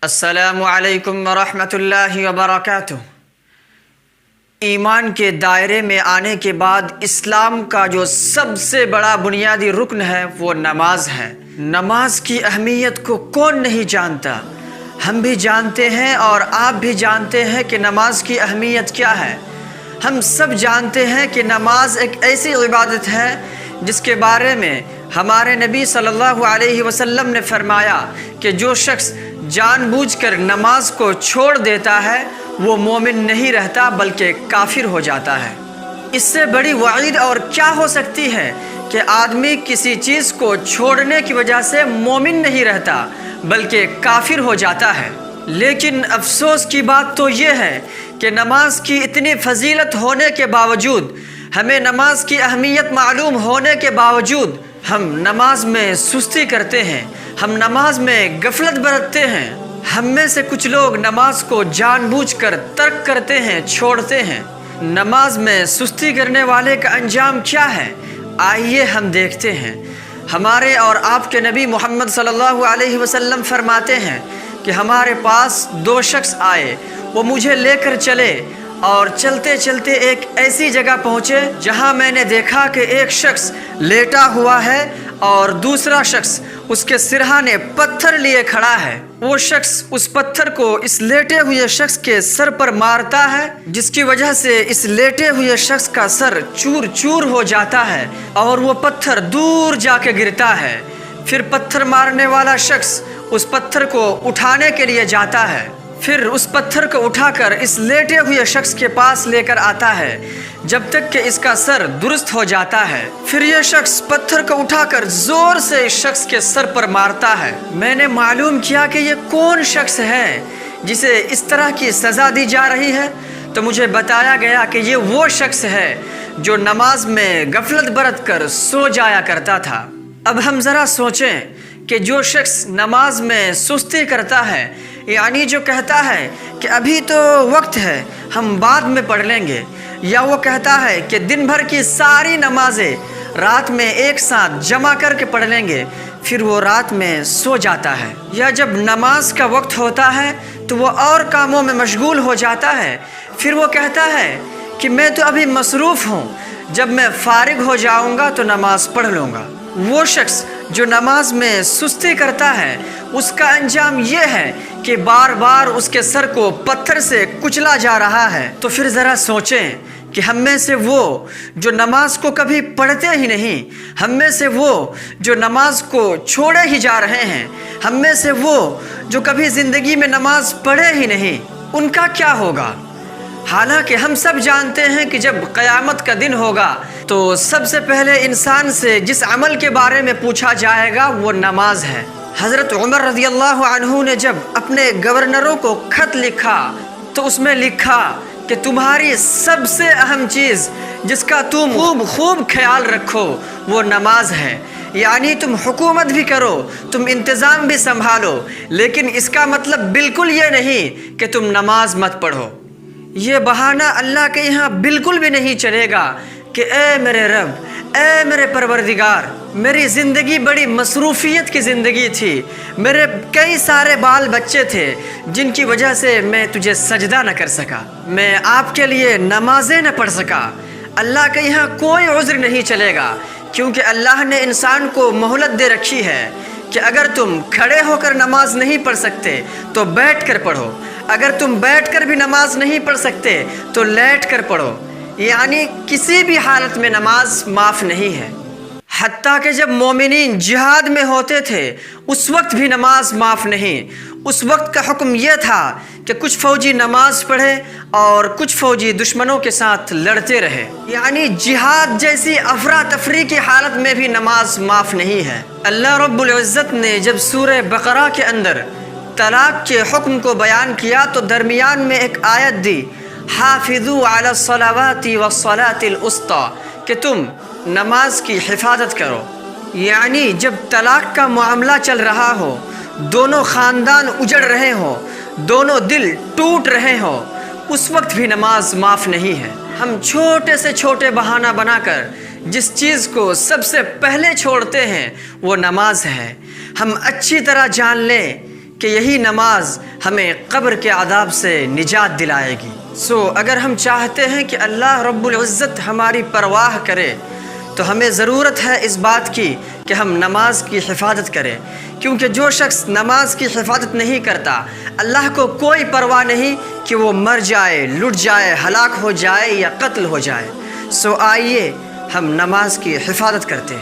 السلام علیکم ورحمۃ اللہ وبرکاتہ۔ ایمان کے دائرے میں آنے کے بعد اسلام کا جو سب سے بڑا بنیادی رکن ہے وہ نماز ہے۔ نماز کی اہمیت کو کون نہیں جانتا؟ ہم بھی جانتے ہیں اور آپ بھی جانتے ہیں کہ نماز کی اہمیت کیا ہے۔ ہم سب جانتے ہیں کہ نماز ایک ایسی عبادت ہے جس کے بارے میں ہمارے نبی صلی اللہ علیہ وسلم نے فرمایا کہ جو شخص جان بوجھ کر نماز کو چھوڑ دیتا ہے وہ مومن نہیں رہتا بلکہ کافر ہو جاتا ہے۔ اس سے بڑی وعید اور کیا ہو سکتی ہے کہ آدمی کسی چیز کو چھوڑنے کی وجہ سے مومن نہیں رہتا بلکہ کافر ہو جاتا ہے۔ لیکن افسوس کی بات تو یہ ہے کہ نماز کی اتنی فضیلت ہونے کے باوجود، ہمیں نماز کی اہمیت معلوم ہونے کے باوجود ہم نماز میں سستی کرتے ہیں، ہم نماز میں غفلت برتتے ہیں۔ ہم میں سے کچھ لوگ نماز کو جان بوجھ کر ترک کرتے ہیں، چھوڑتے ہیں۔ نماز میں سستی کرنے والے کا انجام کیا ہے؟ آئیے ہم دیکھتے ہیں۔ ہمارے اور آپ کے نبی محمد صلی اللہ علیہ وسلم فرماتے ہیں کہ ہمارے پاس دو شخص آئے، وہ مجھے لے کر چلے اور چلتے چلتے ایک ایسی جگہ پہنچے جہاں میں نے دیکھا کہ ایک شخص لیٹا ہوا ہے اور دوسرا شخص اس کے سرہانے پتھر لیے کھڑا ہے۔ وہ شخص اس پتھر کو اس لیٹے ہوئے شخص کے سر پر مارتا ہے، جس کی وجہ سے اس لیٹے ہوئے شخص کا سر چور چور ہو جاتا ہے اور وہ پتھر دور جا کے گرتا ہے۔ پھر پتھر مارنے والا شخص اس پتھر کو اٹھانے کے لیے جاتا ہے، پھر اس پتھر کو اٹھا کر اس لیٹے ہوئے شخص کے پاس لے کر آتا ہے جب تک کہ اس کا سر درست ہو جاتا ہے۔ پھر یہ شخص پتھر کو اٹھا کر زور سے اس شخص کے سر پر مارتا ہے۔ میں نے معلوم کیا کہ یہ کون شخص ہے جسے اس طرح کی سزا دی جا رہی ہے، تو مجھے بتایا گیا کہ یہ وہ شخص ہے جو نماز میں غفلت برت کر سو جایا کرتا تھا۔ اب ہم ذرا سوچیں کہ جو شخص نماز میں سستی کرتا ہے، یعنی جو کہتا ہے کہ ابھی تو وقت ہے ہم بعد میں پڑھ لیں گے، یا وہ کہتا ہے کہ دن بھر کی ساری نمازیں رات میں ایک ساتھ جمع کر کے پڑھ لیں گے، پھر وہ رات میں سو جاتا ہے، یا جب نماز کا وقت ہوتا ہے تو وہ اور کاموں میں مشغول ہو جاتا ہے، پھر وہ کہتا ہے کہ میں تو ابھی مصروف ہوں، جب میں فارغ ہو جاؤں گا تو نماز پڑھ لوں گا۔ وہ شخص جو نماز میں سستی کرتا ہے اس کا انجام یہ ہے کہ بار بار اس کے سر کو پتھر سے کچلا جا رہا ہے۔ تو پھر ذرا سوچیں کہ ہم میں سے وہ جو نماز کو کبھی پڑھتے ہی نہیں، ہم میں سے وہ جو نماز کو چھوڑے ہی جا رہے ہیں، ہم میں سے وہ جو کبھی زندگی میں نماز پڑھے ہی نہیں، ان کا کیا ہوگا؟ حالانکہ ہم سب جانتے ہیں کہ جب قیامت کا دن ہوگا تو سب سے پہلے انسان سے جس عمل کے بارے میں پوچھا جائے گا وہ نماز ہے۔ حضرت عمر رضی اللہ عنہ نے جب اپنے گورنروں کو خط لکھا تو اس میں لکھا کہ تمہاری سب سے اہم چیز جس کا تم خوب خیال رکھو وہ نماز ہے، یعنی تم حکومت بھی کرو، تم انتظام بھی سنبھالو، لیکن اس کا مطلب بالکل یہ نہیں کہ تم نماز مت پڑھو۔ یہ بہانہ اللہ کے یہاں بالکل بھی نہیں چلے گا کہ اے میرے رب، اے میرے پروردگار، میری زندگی بڑی مصروفیت کی زندگی تھی، میرے کئی سارے بال بچے تھے جن کی وجہ سے میں تجھے سجدہ نہ کر سکا، میں آپ کے لیے نمازیں نہ پڑھ سکا۔ اللہ کے یہاں کوئی عذر نہیں چلے گا، کیونکہ اللہ نے انسان کو مہلت دے رکھی ہے کہ اگر تم کھڑے ہو کر نماز نہیں پڑھ سکتے تو بیٹھ کر پڑھو، اگر تم بیٹھ کر بھی نماز نہیں پڑھ سکتے تو لیٹ کر پڑھو، یعنی کسی بھی حالت میں نماز معاف نہیں ہے۔ حتیٰ کہ جب مومنین جہاد میں ہوتے تھے اس وقت بھی نماز معاف نہیں۔ اس وقت کا حکم یہ تھا کہ کچھ فوجی نماز پڑھے اور کچھ فوجی دشمنوں کے ساتھ لڑتے رہے، یعنی جہاد جیسی افراتفری کی حالت میں بھی نماز معاف نہیں ہے۔ اللہ رب العزت نے جب سورہ بقرہ کے اندر طلاق کے حکم کو بیان کیا تو درمیان میں ایک آیت دی، حافظوا علی الصلوات والصلاة الوسطی، کہ تم نماز کی حفاظت کرو، یعنی جب طلاق کا معاملہ چل رہا ہو، دونوں خاندان اجڑ رہے ہوں، دونوں دل ٹوٹ رہے ہوں، اس وقت بھی نماز معاف نہیں ہے۔ ہم چھوٹے سے چھوٹے بہانہ بنا کر جس چیز کو سب سے پہلے چھوڑتے ہیں وہ نماز ہے۔ ہم اچھی طرح جان لیں کہ یہی نماز ہمیں قبر کے عذاب سے نجات دلائے گی۔ اگر ہم چاہتے ہیں کہ اللہ رب العزت ہماری پرواہ کرے تو ہمیں ضرورت ہے اس بات کی کہ ہم نماز کی حفاظت کریں، کیونکہ جو شخص نماز کی حفاظت نہیں کرتا اللہ کو کوئی پرواہ نہیں کہ وہ مر جائے، لٹ جائے، ہلاک ہو جائے یا قتل ہو جائے۔ آئیے ہم نماز کی حفاظت کرتے ہیں۔